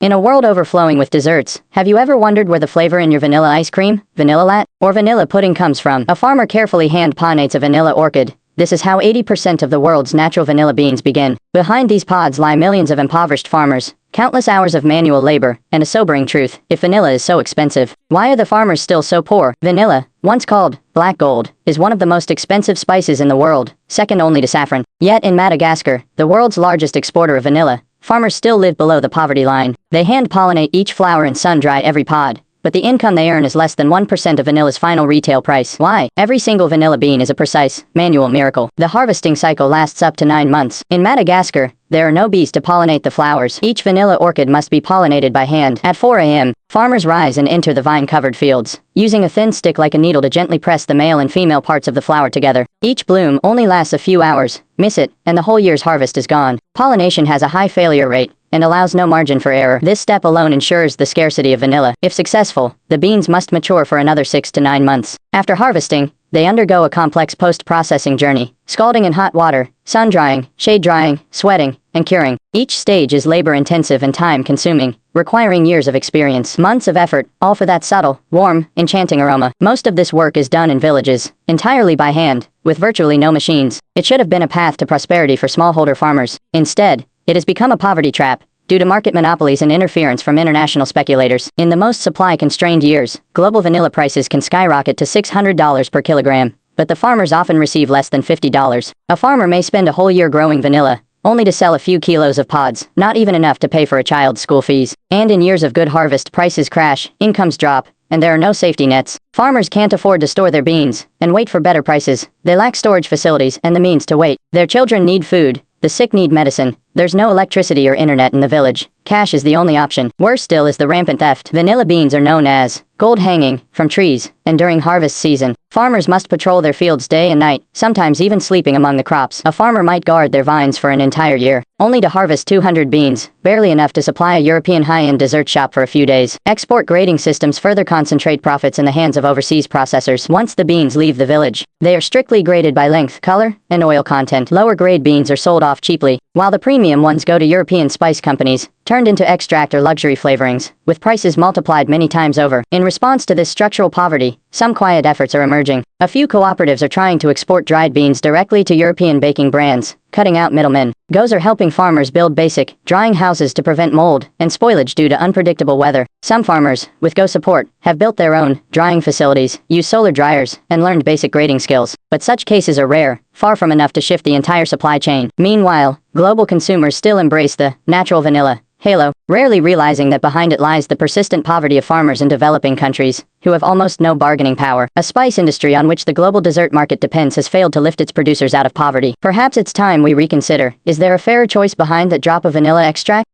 In a world overflowing with desserts, have you ever wondered where the flavor in your vanilla ice cream, vanilla latte, or vanilla pudding comes from? A farmer carefully hand-pollinates a vanilla orchid. This is how 80% of the world's natural vanilla beans begin. Behind these pods lie millions of impoverished farmers, countless hours of manual labor, and a sobering truth: if vanilla is so expensive, why are the farmers still so poor? Vanilla, once called black gold, is one of the most expensive spices in the world, second only to saffron. Yet in Madagascar, the world's largest exporter of vanilla, farmers still live below the poverty line. They hand-pollinate each flower and sun-dry every pod, but the income they earn is less than 1% of vanilla's final retail price. Why? Every single vanilla bean is a precise, manual miracle. The harvesting cycle lasts up to 9 months. In Madagascar, there are no bees to pollinate the flowers. Each vanilla orchid must be pollinated by hand. At 4 a.m., farmers rise and enter the vine-covered fields, using a thin stick like a needle to gently press the male and female parts of the flower together. Each bloom only lasts a few hours. Miss it, and the whole year's harvest is gone. Pollination has a high failure rate and allows no margin for error. This step alone ensures the scarcity of vanilla. If successful, the beans must mature for another 6 to 9 months. After harvesting, they undergo a complex post-processing journey: scalding in hot water, sun-drying, shade-drying, sweating, and curing. Each stage is labor-intensive and time-consuming, requiring years of experience, months of effort, all for that subtle, warm, enchanting aroma. Most of this work is done in villages, entirely by hand, with virtually no machines. It should have been a path to prosperity for smallholder farmers. Instead, it has become a poverty trap, due to market monopolies and interference from international speculators. In the most supply-constrained years, global vanilla prices can skyrocket to $600 per kilogram, but the farmers often receive less than $50. A farmer may spend a whole year growing vanilla, only to sell a few kilos of pods, not even enough to pay for a child's school fees. And in years of good harvest, prices crash, incomes drop, and there are no safety nets. Farmers can't afford to store their beans and wait for better prices. They lack storage facilities and the means to wait. Their children need food. The sick need medicine. There's no electricity or internet in the village. Cash is the only option. Worse still is the rampant theft. Vanilla beans are known as gold hanging from trees, and during harvest season, farmers must patrol their fields day and night, sometimes even sleeping among the crops. A farmer might guard their vines for an entire year, only to harvest 200 beans, barely enough to supply a European high-end dessert shop for a few days. Export grading systems further concentrate profits in the hands of overseas processors. Once the beans leave the village, they are strictly graded by length, color, and oil content. Lower-grade beans are sold off cheaply, while the premium ones go to European spice companies, turned into extract or luxury flavorings, with prices multiplied many times over. In response to this structural poverty, some quiet efforts are emerging. A few cooperatives are trying to export dried beans directly to European baking brands, cutting out middlemen. GOs are helping farmers build basic, drying houses to prevent mold and spoilage due to unpredictable weather. Some farmers, with GO support, have built their own drying facilities, used solar dryers, and learned basic grading skills. But such cases are rare, far from enough to shift the entire supply chain. Meanwhile, global consumers still embrace the natural vanilla halo, rarely realizing that behind it lies the persistent poverty of farmers in developing countries, who have almost no bargaining power. A spice industry on which the global dessert market depends has failed to lift its producers out of poverty. Perhaps it's time we reconsider: is there a fairer choice behind that drop of vanilla extract?